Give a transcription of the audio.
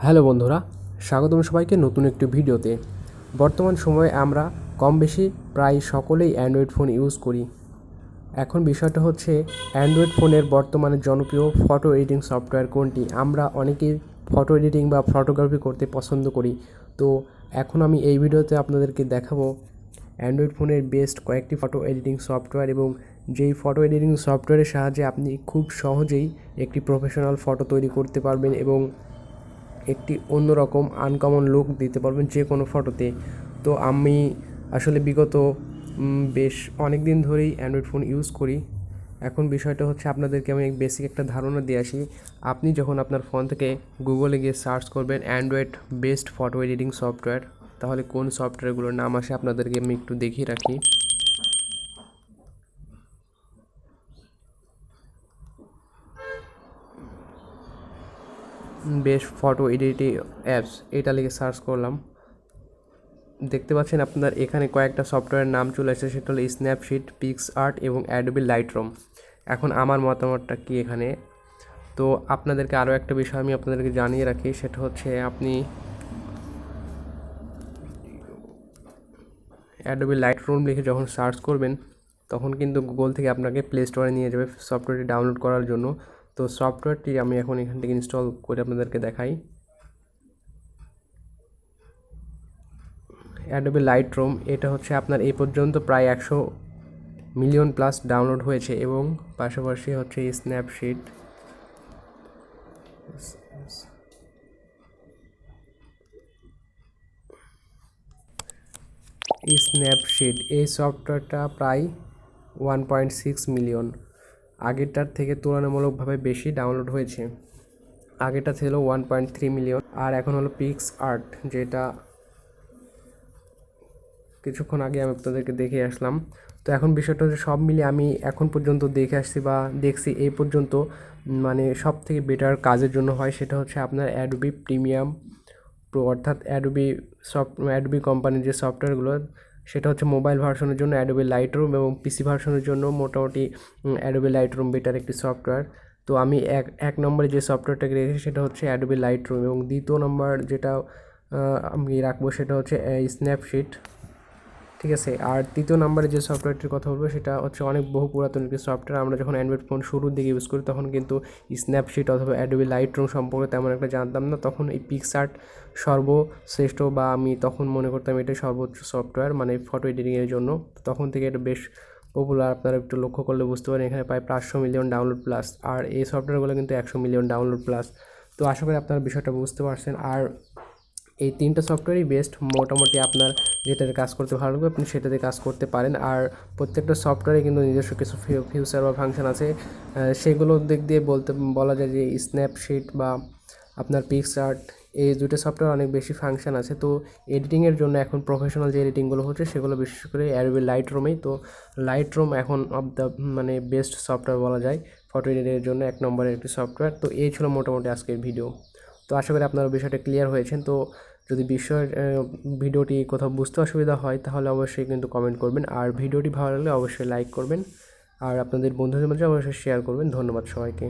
Hello বন্ধুরা, স্বাগতম সবাইকে নতুন একটি ভিডিওতে। বর্তমান সময়ে আমরা কম বেশি প্রায় সকলেই অ্যান্ড্রয়েড ফোন ইউজ করি। এখন বিষয়টা হচ্ছে অ্যান্ড্রয়েড ফোনের বর্তমানে জনপ্রিয় ফটো এডিটিং সফটওয়্যার কোনটি। আমরা অনেকেই ফটো এডিটিং বা ফটোগ্রাফি করতে পছন্দ করি। তো এখন আমি এই ভিডিওতে আপনাদেরকে দেখাবো অ্যান্ড্রয়েড ফোনের বেস্ট কয়েকটি ফটো এডিটিং সফটওয়্যার, এবং যেই ফটো এডিটিং সফটওয়্যারের সাহায্যে আপনি খুব সহজেই একটি প্রফেশনাল ফটো তৈরি করতে পারবেন এবং একটি অন্যরকম আনকমন লুক দিতে পারবেন যে কোনো ফটোতে। তো আমি আসলে বিগত বেশ অনেক দিন ধরেই অ্যান্ড্রয়েড ফোন ইউজ করি। এখন বিষয়টা হচ্ছে আপনাদেরকে আমি বেসিক একটা ধারণা দিয়ে আসি। আপনি যখন আপনার ফোন থেকে গুগলে গিয়ে সার্চ করবেন Android best photo editing software, তাহলে কোন সফটওয়্যারগুলোর নাম আসে আপনাদেরকে আমি একটু দেখিয়ে রাখি। বেস্ট ফটো এডিটিং অ্যাপস এটা লিখে সার্চ করলাম। দেখতে পাচ্ছেন আপনার এখানে কয়েকটা সফটওয়্যারের নাম চলে আসছে, সেটা হলো স্ন্যাপশিট, পিক্সআর্ট এবং অ্যাডোবি লাইটরুম। এখন আমার মতামতটা কি এখানে, তো আপনাদেরকে আরও একটা বিষয় আমি আপনাদেরকে জানিয়ে রাখি, সেটা হচ্ছে আপনি অ্যাডোবি লাইটরুম লিখে যখন সার্চ করবেন তখন কিন্তু গুগল থেকে আপনাকে প্লে স্টোরে নিয়ে যাবে সফটওয়্যারটি ডাউনলোড করার জন্য। তো সফটওয়্যারটি আমি এখন এখান থেকে ইনস্টল করে আপনাদেরকে দেখাই। অ্যাডোবি লাইটরুম এটা হচ্ছে আপনার এই পর্যন্ত প্রায় 100 মিলিয়ন প্লাস ডাউনলোড হয়েছে, এবং পাশাপাশি হচ্ছে স্ন্যাপশিট। স্ন্যাপশিট এই সফটওয়্যারটা প্রায় 1.6 মিলিয়ন, আগেরটার থেকে তুলনামূলকভাবে বেশি ডাউনলোড হয়েছে। আগেরটা ছিল 1.3 মিলিয়ন, আর এখন হলো পিক্সআর্ট, যেটা কিছুক্ষণ আগে আমি আপনাদেরকে দেখে আসলাম। তো এখন বিষয়টা হচ্ছে সব মিলিয়ে আমি এখন পর্যন্ত দেখে আসছি বা দেখছি এই পর্যন্ত, মানে সব থেকে বেটার কাজের জন্য হয় সেটা হচ্ছে আপনার অ্যাডোবি প্রিমিয়াম প্রো, অর্থাৎ অ্যাডোবি কোম্পানির যে সফটওয়্যারগুলো, সেটা হচ্ছে মোবাইল ভার্সনের জন্য অ্যাডোবি লাইটরুম, এবং পিসি ভার্সনের জন্য মোটামুটি অ্যাডোবি লাইটরুম বেটার একটি সফটওয়্যার। তো আমি এক নম্বরে যে সফটওয়্যারটাকে রেখেছি সেটা হচ্ছে অ্যাডোবি লাইটরুম, এবং দ্বিতীয় নম্বর যেটা আমি রাখবো সেটা হচ্ছে স্ন্যাপশিট, ঠিক আছে। আর তৃতীয় নম্বরে যে সফটওয়্যারটির কথা বলবো সেটা হচ্ছে অনেক বহু পুরাতন একটি সফটওয়্যার। আমরা যখন অ্যান্ড্রয়েড ফোন শুরুর দিকে ইউজ করি তখন কিন্তু স্ন্যাপশিট অথবা অ্যাডোবি লাইটরুম সম্পর্কে তেমন একটা জানতাম না। তখন এই পিক্সআর্ট সর্বশ্রেষ্ঠ, বা আমি তখন মনে করতাম এটাই সর্বোচ্চ সফটওয়্যার মানে ফটো এডিটিংয়ের জন্য। তখন থেকে এটা বেশ পপুলার, আপনারা একটু লক্ষ্য করলে বুঝতে পারেন এখানে প্রায় 500 মিলিয়ন ডাউনলোড প্লাস, আর এই সফটওয়্যারগুলো কিন্তু 100 মিলিয়ন ডাউনলোড প্লাস। তো আশা করি আপনারা বিষয়টা বুঝতে পারছেন। আর এই তিনটা সফটওয়্যারই বেস্ট, মোটামুটি আপনার যেটাতে কাজ করতে ভালো লাগবে আপনি সেটাতে কাজ করতে পারেন। আর প্রত্যেকটা সফটওয়্যারে কিন্তু নিজস্ব কিছু ফিউচার বা ফাংশন আছে, সেগুলোর দিক দিয়ে বলা যায় যে স্ন্যাপশিট বা আপনার পিক্সআর্ট এই দুটো সফটওয়্যার অনেক বেশি ফাংশন আছে। তো এডিটিংয়ের জন্য এখন প্রফেশনাল যে এডিটিংগুলো হচ্ছে সেগুলো বিশেষ করে অ্যাডোবি লাইটরুমেই। তো লাইটরুম এখন অফ দ্য মানে বেস্ট সফটওয়্যার বলা যায় ফটো এডিটিংয়ের জন্য, এক নম্বরের একটি সফটওয়্যার। তো এই ছিল মোটামুটি আজকের ভিডিও। তো আশা করি আপনারা বিষয়টা ক্লিয়ার হয়েছেন। তো যদি ভিডিওটি কোথাও বুঝতে অসুবিধা হয় তাহলে অবশ্যই কিন্তু কমেন্ট করবেন, আর ভিডিওটি ভালো লাগলে অবশ্যই লাইক করবেন, আর আপনাদের বন্ধুদের মাঝে অবশ্যই শেয়ার করবেন। ধন্যবাদ সবাইকে।